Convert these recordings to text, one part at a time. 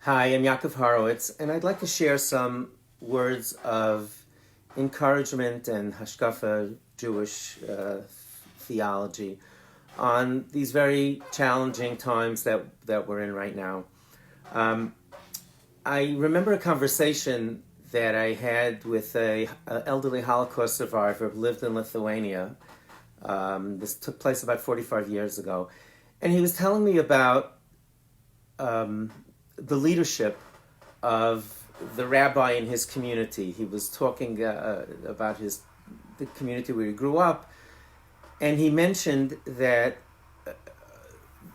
Hi, I'm Yakov Horowitz, and I'd like to share some words of encouragement and Hashkafa Jewish theology on these very challenging times that we're in right now. I remember a conversation that I had with an elderly Holocaust survivor who lived in Lithuania. This took place about 45 years ago. And he was telling me about the leadership of the rabbi in his community. He was talking about the community where he grew up, and he mentioned that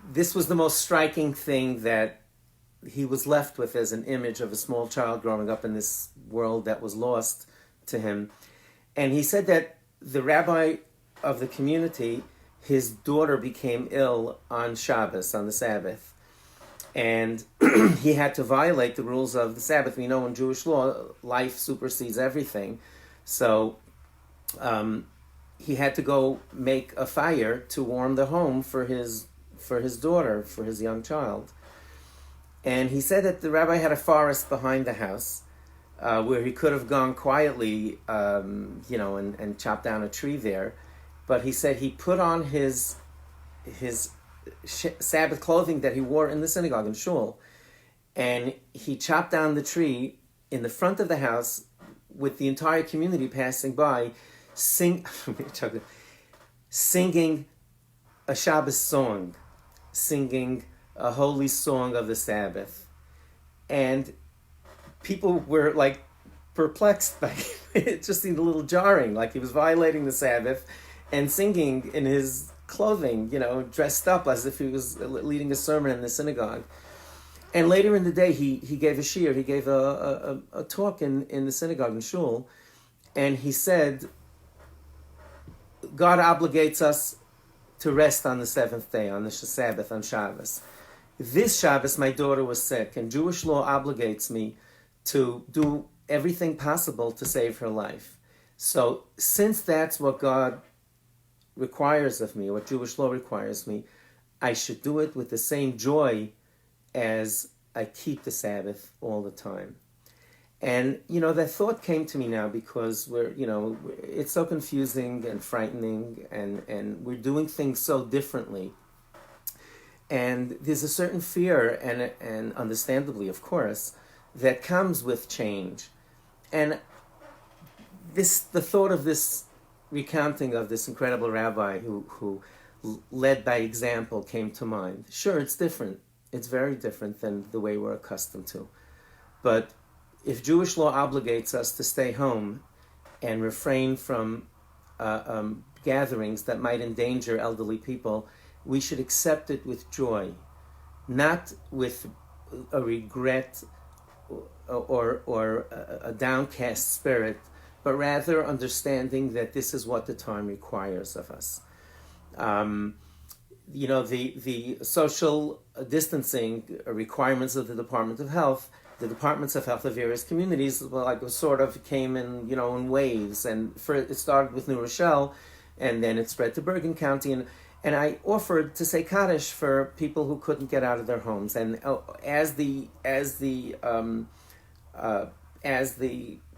this was the most striking thing that he was left with as an image of a small child growing up in this world that was lost to him. And he said that the rabbi of the community, his daughter became ill on Shabbos, on the Sabbath. And he had to violate the rules of the Sabbath. We know in Jewish law, life supersedes everything. So he had to go make a fire to warm the home for his daughter, for his young child. And he said that the rabbi had a forest behind the house where he could have gone quietly, and chopped down a tree there. But he said he put on his Sabbath clothing that he wore in the synagogue, in shul, and he chopped down the tree in the front of the house with the entire community passing by, singing a Shabbos song, singing a holy song of the Sabbath. And people were like perplexed by it. It just seemed a little jarring, like he was violating the Sabbath and singing in his clothing, dressed up as if he was leading a sermon in the synagogue. And later in the day, he gave a shiur, he gave a talk in the synagogue, in shul, and he said, God obligates us to rest on the seventh day, on the Sabbath, on Shabbos. This Shabbos, my daughter was sick, and Jewish law obligates me to do everything possible to save her life. So since that's what God requires of me, what Jewish law requires me, I should do it with the same joy as I keep the Sabbath all the time. And, that thought came to me now because it's so confusing and frightening, and we're doing things so differently. And there's a certain fear, and understandably, of course, that comes with change. And the thought of this recounting of this incredible rabbi who led by example came to mind. Sure, it's different. It's very different than the way we're accustomed to. But if Jewish law obligates us to stay home and refrain from gatherings that might endanger elderly people, we should accept it with joy, not with a regret or a downcast spirit, but rather understanding that this is what the time requires of us. The social distancing requirements of the Department of Health, the Departments of Health of various communities, sort of came in, in waves. And it started with New Rochelle, and then it spread to Bergen County. And I offered to say Kaddish for people who couldn't get out of their homes. And as the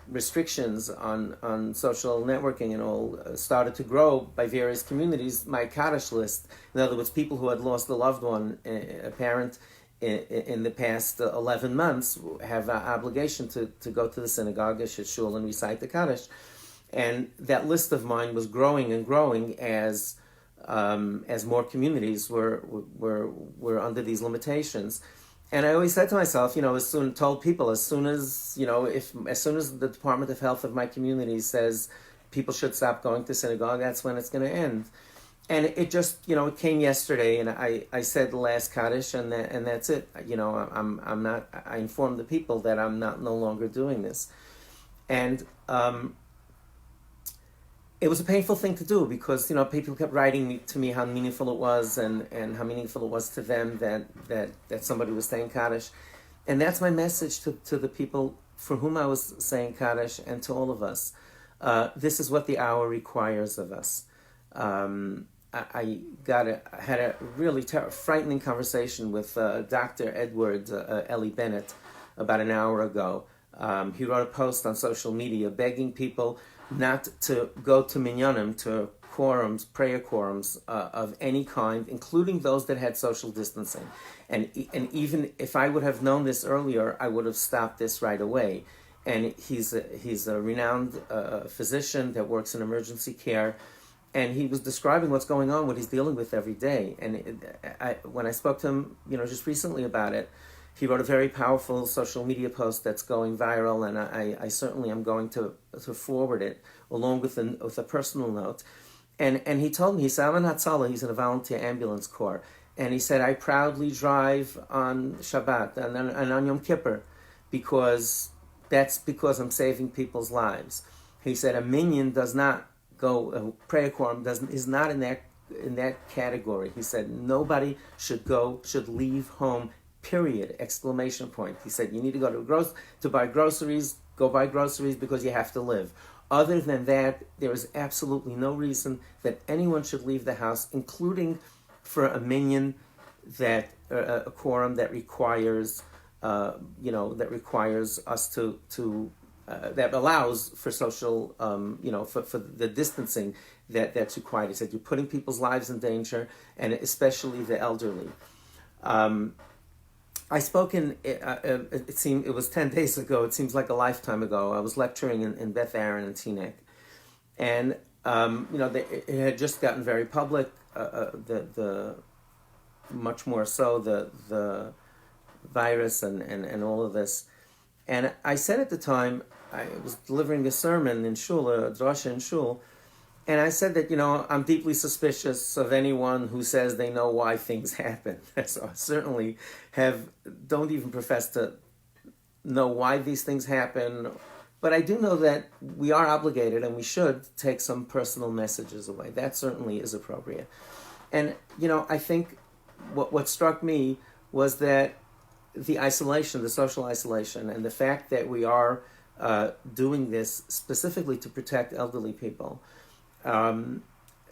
restrictions on social networking and all started to grow by various communities, my Kaddish list, in other words, people who had lost a loved one, a parent, in the past 11 months, have an obligation to go to the synagogue, a shul, and recite the Kaddish. And that list of mine was growing and growing as more communities were under these limitations. And I always said to myself, as soon as the Department of Health of my community says people should stop going to synagogue, that's when it's going to end. And it just, it came yesterday, and I said the last Kaddish, and that's it. I'm not. I informed the people that I'm no longer doing this, and it was a painful thing to do because people kept writing to me how meaningful it was and how meaningful it was to them that somebody was saying Kaddish, and that's my message to the people for whom I was saying Kaddish and to all of us. This is what the hour requires of us. I had a really frightening conversation with Dr. Edward Eli Bennett about an hour ago. He wrote a post on social media begging people not to go to minyanim, to quorums, prayer quorums of any kind, including those that had social distancing. And even if I would have known this earlier, I would have stopped this right away. And he's a renowned physician that works in emergency care, and he was describing what's going on, what he's dealing with every day. And when I spoke to him, just recently about it, he wrote a very powerful social media post that's going viral, and I certainly am going to forward it along with a personal note. And he told me, he said, I'm an Hatzalah, he's in a volunteer ambulance corps, and he said, I proudly drive on Shabbat and on Yom Kippur because I'm saving people's lives. He said a minyan does not go, a prayer quorum is not in that category. He said nobody should leave home, period, exclamation point. He said you need to go to buy groceries, go buy groceries because you have to live. Other than that, there is absolutely no reason that anyone should leave the house, including for a minyan, that a quorum that requires that requires us to that allows for social, for the distancing that's required. He said you're putting people's lives in danger, and especially the elderly. I spoke it was 10 days ago, it seems like a lifetime ago. I was lecturing in Beth Aaron and Teaneck. And, it had just gotten very public, the much more so, the virus and all of this. And I said at the time, I was delivering a sermon in shul, a drasha in shul, and I said that, I'm deeply suspicious of anyone who says they know why things happen. So I certainly don't even profess to know why these things happen, but I do know that we are obligated and we should take some personal messages away. That certainly is appropriate. And, I think what struck me was that the isolation, the social isolation, and the fact that we are doing this specifically to protect elderly people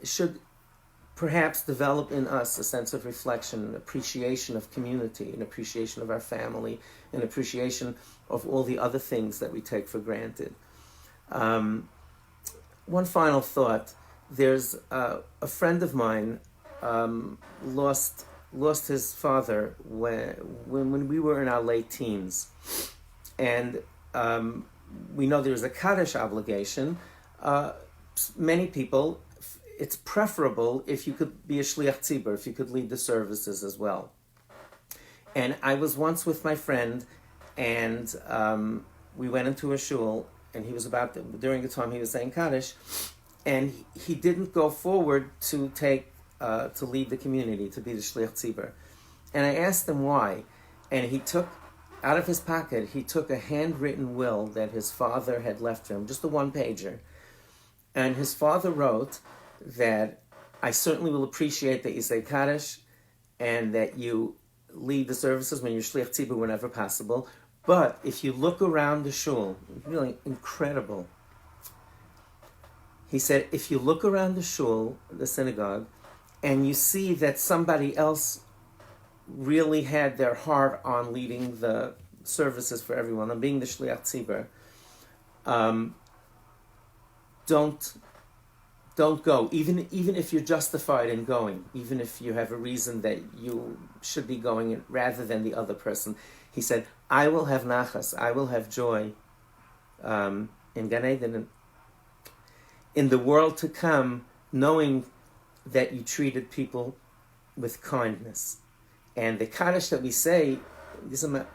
should perhaps develop in us a sense of reflection, an appreciation of community, an appreciation of our family, an appreciation of all the other things that we take for granted. One final thought. There's a friend of mine lost his father when we were in our late teens. And we know there's a Kaddish obligation. Many people, it's preferable if you could be a shliach tzibur, if you could lead the services as well. And I was once with my friend, and we went into a shul, and he was during the time he was saying Kaddish, and he didn't go forward to lead the community, to be the shliach tzibur. And I asked him why, and he took, out of his pocket, he took a handwritten will that his father had left for him, just a one-pager. And his father wrote that I certainly will appreciate that you say Kaddish and that you lead the services when you're shliach tzibur whenever possible. But if you look around the shul, really incredible. He said, if you look around the shul, the synagogue, and you see that somebody else really had their heart on leading the services for everyone, on being the shliach tzibur, don't go, even if you're justified in going, even if you have a reason that you should be going rather than the other person. He said, I will have nachas, I will have joy in Gan Eden, in the world to come, knowing that you treated people with kindness. And the Kaddish that we say, the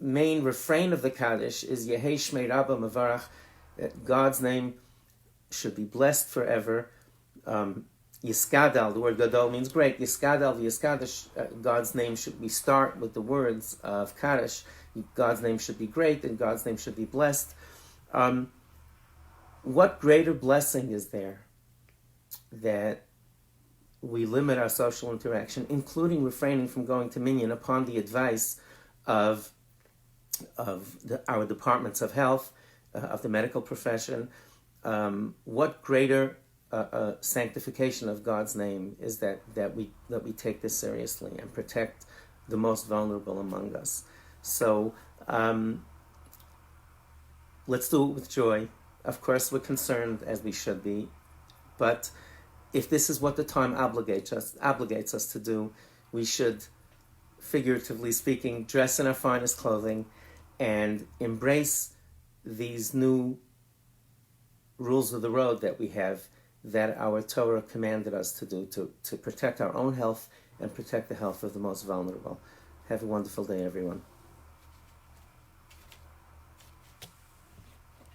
main refrain of the Kaddish is Yehei Shmei Rabba Mevarach, that God's name should be blessed forever. Yiskadal, the word Gadol means great. Yiskadal, Yiskadish, God's name we start with the words of Kaddish. God's name should be great and God's name should be blessed. What greater blessing is there that we limit our social interaction, including refraining from going to minyan upon the advice of our departments of health, of the medical profession? What greater a sanctification of God's name is that we take this seriously and protect the most vulnerable among us. So let's do it with joy. Of course, we're concerned, as we should be, but if this is what the time obligates us to do, we should, figuratively speaking, dress in our finest clothing and embrace these new rules of the road that we have, that our Torah commanded us to do, to protect our own health and protect the health of the most vulnerable. Have a wonderful day, everyone.